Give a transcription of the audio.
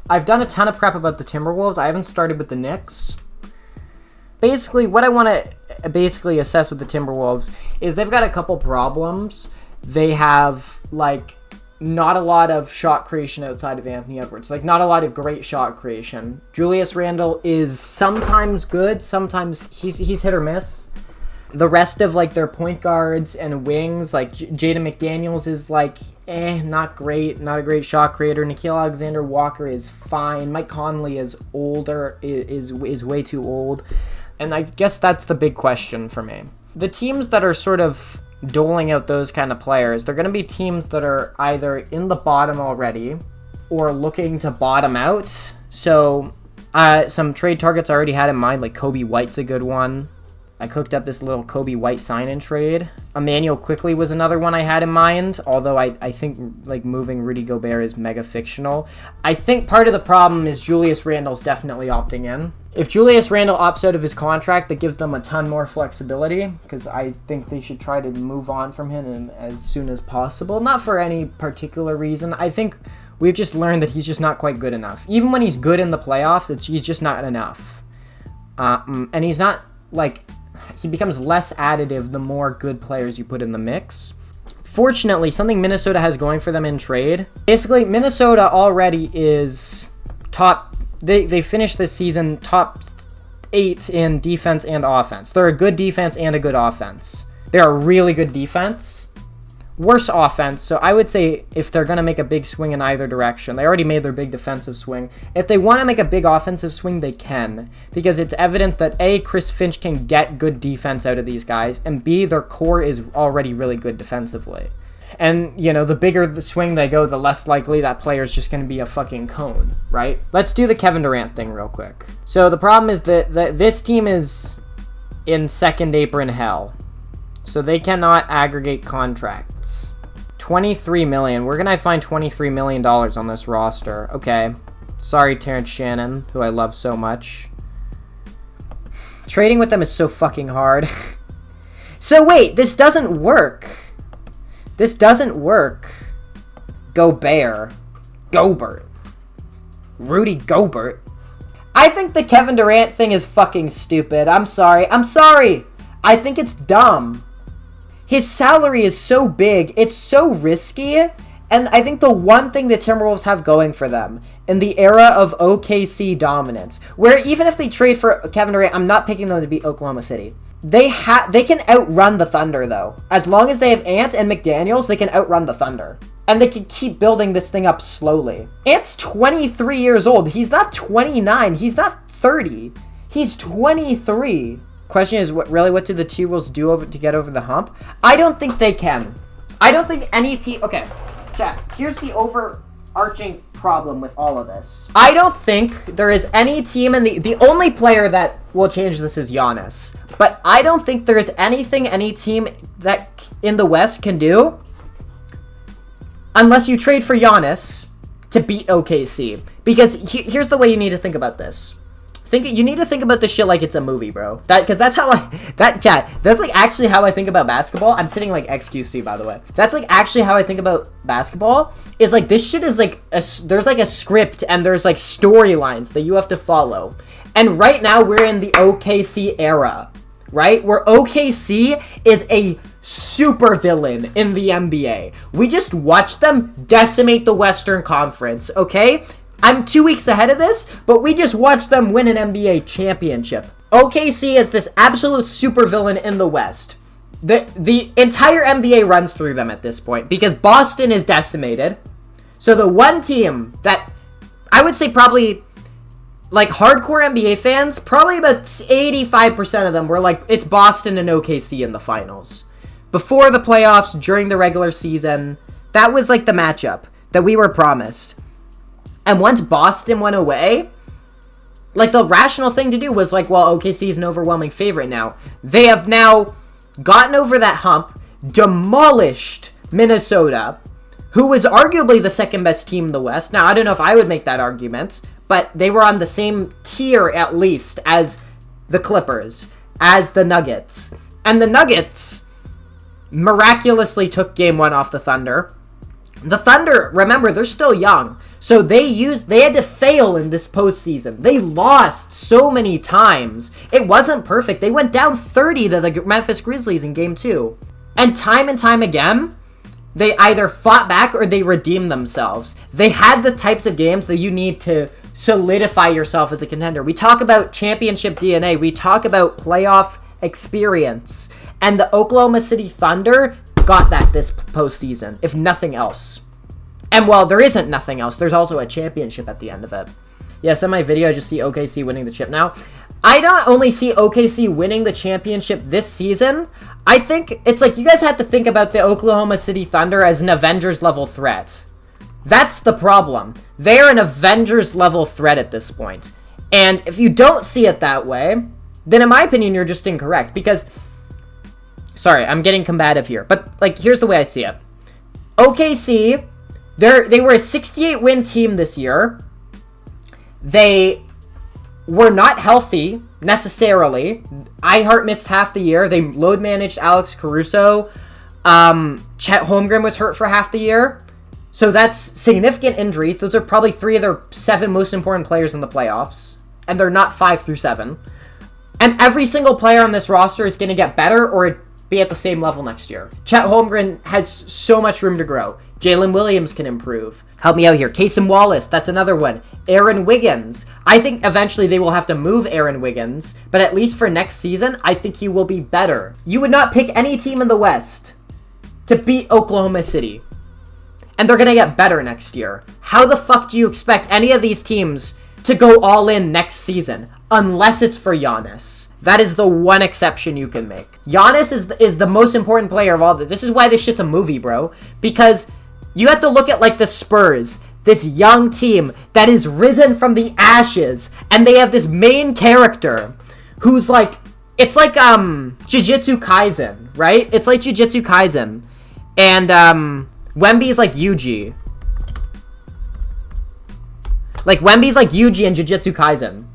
I've done a ton of prep about the Timberwolves. I haven't started with the Knicks. Basically, what I want to basically assess with the Timberwolves is they've got a couple problems. They have, like, not a lot of shot creation outside of Anthony Edwards. Like, not a lot of great shot creation. Julius Randle is sometimes good. Sometimes he's hit or miss. The rest of, like, their point guards and wings, like, Jaden McDaniels is, like, not great. Not a great shot creator. Nickeil Alexander-Walker is fine. Mike Conley is older, is way too old. And I guess that's the big question for me. The teams that are sort of doling out those kind of players, they're going to be teams that are either in the bottom already or looking to bottom out. So some trade targets I already had in mind, like Kobe White's a good one. I cooked up this little Kobe White sign-in trade. Emmanuel Quickley was another one I had in mind, although I think like moving Rudy Gobert is mega fictional. I think part of the problem is Julius Randle's definitely opting in. If Julius Randle opts out of his contract, that gives them a ton more flexibility, because I think they should try to move on from him as soon as possible. Not for any particular reason. I think we've just learned that he's just not quite good enough. Even when he's good in the playoffs, he's just not enough. And he's not, like... He becomes less additive the more good players you put in the mix. Fortunately, something Minnesota has going for them in trade. Basically, Minnesota already is top... They finished this season top 8 in defense and offense. They're a good defense and a good offense. They're a really good defense. Worse offense, so I would say if they're going to make a big swing in either direction, they already made their big defensive swing. If they want to make a big offensive swing, they can. Because it's evident that A, Chris Finch can get good defense out of these guys, and B, their core is already really good defensively. And, you know, the bigger the swing they go, the less likely that player is just going to be a fucking cone, right? Let's do the Kevin Durant thing real quick. So the problem is that this team is in second apron hell. So they cannot aggregate contracts. $23 million. Where can I find $23 million on this roster? Okay. Sorry, Terrence Shannon, who I love so much. Trading with them is so fucking hard. So wait, this doesn't work. This doesn't work. Gobert. Rudy Gobert. I think the Kevin Durant thing is fucking stupid. I'm sorry. I think it's dumb. His salary is so big, it's so risky, and I think the one thing the Timberwolves have going for them in the era of OKC dominance, where even if they trade for Kevin Durant, I'm not picking them to beat Oklahoma City. They can outrun the Thunder, though. As long as they have Ant and McDaniels, they can outrun the Thunder. And they can keep building this thing up slowly. Ant's 23 years old. He's not 29. He's not 30. He's 23. Question is, what do the T-Wolves do to get over the hump? I don't think they can. I don't think any team... Okay, chat. Here's the overarching problem with all of this. I don't think there is any team in the only player that will change this is Giannis. But I don't think there is anything any team that in the West can do unless you trade for Giannis to beat OKC. Because here's the way you need to think about this. You need to think about this shit like it's a movie, bro. Because that's how that's like actually how I think about basketball. I'm sitting like XQC, by the way. That's like actually how I think about basketball. Is like this shit is like there's like a script and there's like storylines that you have to follow. And right now we're in the OKC era, right? Where OKC is a super villain in the NBA. We just watched them decimate the Western Conference, okay? I'm 2 weeks ahead of this, but we just watched them win an NBA championship. OKC is this absolute supervillain in the West. The entire NBA runs through them at this point because Boston is decimated. So the one team that I would say probably like hardcore NBA fans, probably about 85% of them were like, it's Boston and OKC in the finals. Before the playoffs, during the regular season, that was like the matchup that we were promised. And once Boston went away, like the rational thing to do was like, well, OKC is an overwhelming favorite now. They have now gotten over that hump, demolished Minnesota, who was arguably the second best team in the West. Now, I don't know if I would make that argument, but they were on the same tier at least as the Clippers, as the Nuggets. And the Nuggets miraculously took game one off the Thunder. The Thunder, remember, they're still young. So they had to fail in this postseason. They lost so many times. It wasn't perfect. They went down 30 to the Memphis Grizzlies in game 2. And time again, they either fought back or they redeemed themselves. They had the types of games that you need to solidify yourself as a contender. We talk about championship DNA. We talk about playoff experience. And the Oklahoma City Thunder got that this postseason, if nothing else. And while there isn't nothing else, there's also a championship at the end of it. Yes, in my video, I just see OKC winning the chip now. I not only see OKC winning the championship this season, I think it's like you guys have to think about the Oklahoma City Thunder as an Avengers-level threat. That's the problem. They're an Avengers-level threat at this point. And if you don't see it that way, then in my opinion, you're just incorrect. Because, sorry, I'm getting combative here. But, like, here's the way I see it. OKC, they were a 68-win team this year. They were not healthy, necessarily. iHeart missed half the year. They load managed Alex Caruso. Chet Holmgren was hurt for half the year. So that's significant injuries. Those are probably 3 of their 7 most important players in the playoffs. And they're not 5 through 7. And every single player on this roster is going to get better or be at the same level next year. Chet Holmgren has so much room to grow. Jalen Williams can improve. Help me out here. Casey Wallace, that's another one. Aaron Wiggins. I think eventually they will have to move Aaron Wiggins, but at least for next season, I think he will be better. You would not pick any team in the West to beat Oklahoma City. And they're going to get better next year. How the fuck do you expect any of these teams to go all in next season? Unless it's for Giannis. That is the one exception you can make. Giannis is the most important player of all this. This is why this shit's a movie, bro. Because you have to look at, like, the Spurs. This young team that is risen from the ashes. And they have this main character who's, like... It's like, Jujutsu Kaisen, right? It's like Jujutsu Kaisen. And, Wemby's like Yuji. Like, Wemby's like Yuji in Jujutsu Kaisen.